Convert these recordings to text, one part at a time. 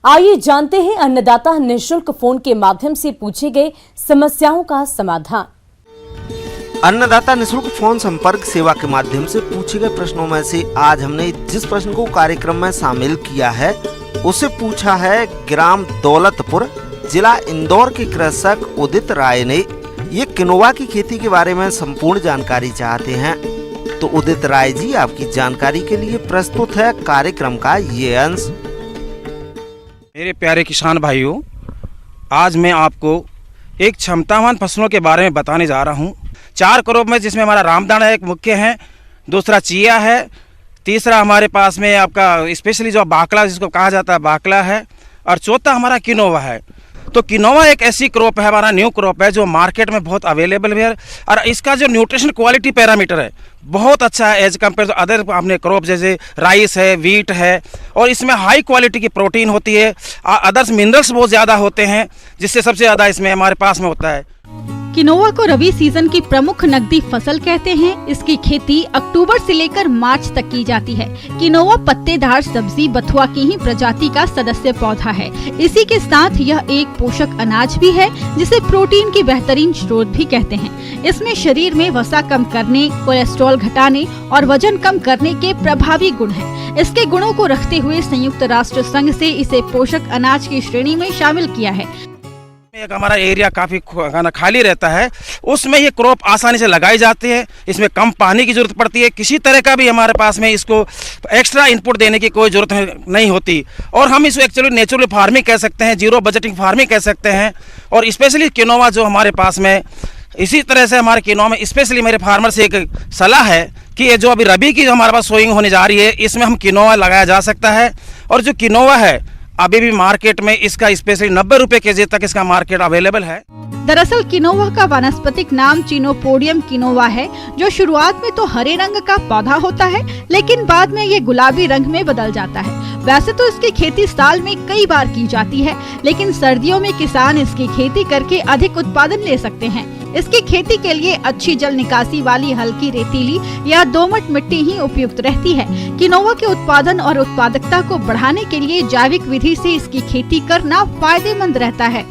आइए जानते हैं अन्नदाता निःशुल्क फोन के माध्यम से पूछे गए समस्याओं का समाधान। अन्नदाता निःशुल्क फोन संपर्क सेवा के माध्यम से पूछे गए प्रश्नों में से आज हमने जिस प्रश्न को कार्यक्रम में शामिल किया है उसे पूछा है ग्राम दौलतपुर, जिला इंदौर के कृषक उदित राय ने। ये किनोवा की खेती के बारे में संपूर्ण जानकारी चाहते हैं। तो उदित राय जी, आपकी जानकारी के लिए प्रस्तुत है कार्यक्रम का ये अंश। मेरे प्यारे किसान भाइयों, आज मैं आपको एक क्षमतावान फसलों के बारे में बताने जा रहा हूँ। 4 क्रॉप में जिसमें हमारा रामदाना एक मुख्य है, दूसरा चिया है, तीसरा हमारे पास में आपका स्पेशली जो बाकला जिसको कहा जाता है बाकला है, और चौथा हमारा किनोवा है। तो किनोवा एक ऐसी क्रॉप है, हमारा न्यू क्रॉप है जो मार्केट में बहुत अवेलेबल है और इसका जो न्यूट्रिशन क्वालिटी पैरामीटर है बहुत अच्छा है एज कम्पेयर टू अदर आपने क्रॉप जैसे राइस है, वीट है, और इसमें हाई क्वालिटी की प्रोटीन होती है। अदर्स मिनरल्स बहुत ज़्यादा होते हैं जिससे सबसे ज़्यादा इसमें हमारे पास में होता है। किनोवा को रबी सीजन की प्रमुख नकदी फसल कहते हैं। इसकी खेती अक्टूबर से लेकर मार्च तक की जाती है। किनोवा पत्तेदार सब्जी बथुआ की ही प्रजाति का सदस्य पौधा है। इसी के साथ यह एक पोषक अनाज भी है जिसे प्रोटीन की बेहतरीन स्रोत भी कहते हैं। इसमें शरीर में वसा कम करने, कोलेस्ट्रॉल घटाने और वजन कम करने के प्रभावी गुण हैं। इसके गुणों को रखते हुए संयुक्त राष्ट्र संघ से इसे पोषक अनाज की श्रेणी में शामिल किया है। एक हमारा एरिया काफ़ी खाली रहता है, उसमें ये क्रॉप आसानी से लगाई जाती है। इसमें कम पानी की जरूरत पड़ती है, किसी तरह का भी हमारे पास में इसको एक्स्ट्रा इनपुट देने की कोई ज़रूरत नहीं होती। और हम इसको एक्चुअली नेचुरल फार्मिंग कह सकते हैं, जीरो बजटिंग फार्मिंग कह सकते हैं। और स्पेशली किनोवा जो हमारे पास में, इसी तरह से हमारे किनोवा में स्पेशली मेरे फार्मर से एक सलाह है कि ये जो अभी रबी की जो हमारे पास सोइंग होने जा रही है इसमें हम किनोवा लगाया जा सकता है। और जो किनोवा है अभी भी मार्केट में इसका स्पेशली 90 रुपए केजी तक इसका मार्केट अवेलेबल है। दरअसल किनोवा का वानस्पतिक नाम चिनोपोडियम किनोवा है, जो शुरुआत में तो हरे रंग का पौधा होता है लेकिन बाद में ये गुलाबी रंग में बदल जाता है। वैसे तो इसकी खेती साल में कई बार की जाती है, लेकिन सर्दियों में किसान इसकी खेती करके अधिक उत्पादन ले सकते हैं। इसकी खेती के लिए अच्छी जल निकासी वाली हल्की रेतीली या दोमट मिट्टी ही उपयुक्त रहती है। किनोवा के उत्पादन और उत्पादकता को बढ़ाने के लिए जैविक विधि से इसकी खेती करना फायदेमंद रहता है।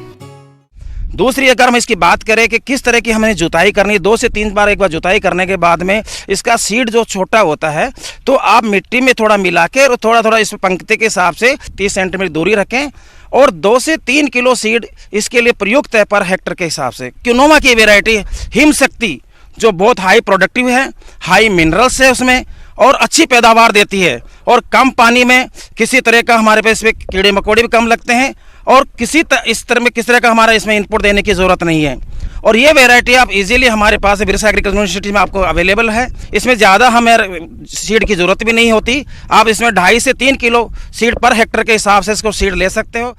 दूसरी अगर हम इसकी बात करें कि किस तरह की हमें जुताई करनी है, 2 से 3 बार एक बार जुताई करने के बाद में इसका सीड जो छोटा होता है तो आप मिट्टी में थोड़ा मिला के और थोड़ा थोड़ा इस पंक्ति के हिसाब से 30 सेंटीमीटर दूरी रखें और 2 से 3 किलो सीड इसके लिए प्रयुक्त है पर हेक्टर के हिसाब से। किनोवा की वेराइटी हिम शक्ति जो बहुत हाई प्रोडक्टिव है, हाई मिनरल्स है उसमें और अच्छी पैदावार देती है और कम पानी में किसी तरह का हमारे पास इसमें कीड़े मकोड़े भी कम लगते हैं और किस तरह का हमारा इसमें इनपुट देने की ज़रूरत नहीं है। और ये वैरायटी आप इजीली हमारे पास बिरसा एग्रीकल्चर यूनिवर्सिटी में आपको अवेलेबल है। इसमें ज़्यादा हमें सीड की ज़रूरत भी नहीं होती, आप इसमें 2.5 से 3 किलो सीड पर हेक्टर के हिसाब से इसको सीड ले सकते हो।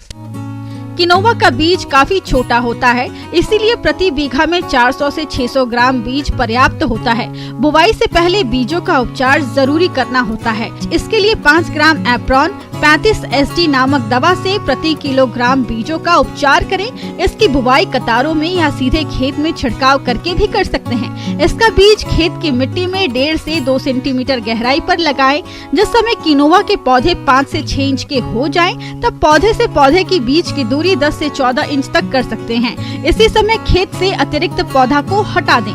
किनोवा का बीज काफी छोटा होता है, इसीलिए प्रति बीघा में 400 से 600 ग्राम बीज पर्याप्त होता है। बुवाई से पहले बीजों का उपचार जरूरी करना होता है। इसके लिए 5 ग्राम एप्रॉन 35 SD नामक दवा से प्रति किलोग्राम बीजों का उपचार करें। इसकी बुवाई कतारों में या सीधे खेत में छिड़काव करके भी कर सकते हैं। इसका बीज खेत की मिट्टी में 1.5 से 2 सेंटीमीटर गहराई पर लगाएं। जिस समय किनोवा के पौधे 5 से 6 इंच के हो जाएं, तब पौधे से पौधे की बीच की दूरी 10 से 14 इंच तक कर सकते हैं। इसी समय खेत से अतिरिक्त पौधा को हटा दें।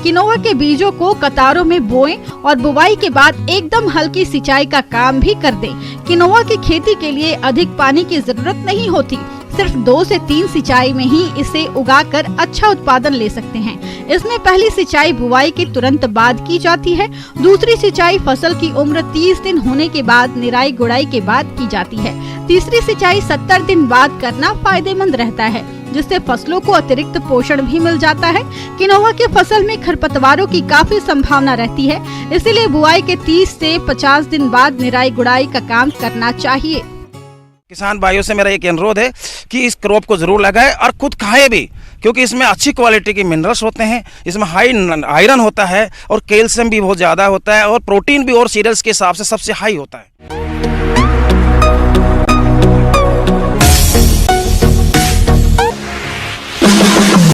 किनोवा के बीजों को कतारों में बोएं और बुवाई के बाद एकदम हल्की सिंचाई का काम भी कर दें। किनोवा की खेती के लिए अधिक पानी की जरूरत नहीं होती, सिर्फ 2 से 3 सिंचाई में ही इसे उगाकर अच्छा उत्पादन ले सकते हैं। इसमें पहली सिंचाई बुवाई के तुरंत बाद की जाती है। दूसरी सिंचाई फसल की उम्र 30 दिन होने के बाद निराई गुड़ाई के बाद की जाती है। तीसरी सिंचाई 70 दिन बाद करना फायदेमंद रहता है, जिससे फसलों को अतिरिक्त पोषण भी मिल जाता है। किनोवा की फसल में खरपतवारों की काफी संभावना रहती है, इसीलिए बुआई के 30 से 50 दिन बाद निराई गुड़ाई का काम करना चाहिए। किसान भाइयों से मेरा एक अनुरोध है कि इस क्रॉप को जरूर लगाएं और खुद खाएं भी, क्योंकि इसमें अच्छी क्वालिटी के मिनरल्स होते हैं, इसमें हाई आयरन होता है और कैल्शियम भी बहुत ज़्यादा होता है और प्रोटीन भी और सीरियल्स के हिसाब से सबसे हाई होता है।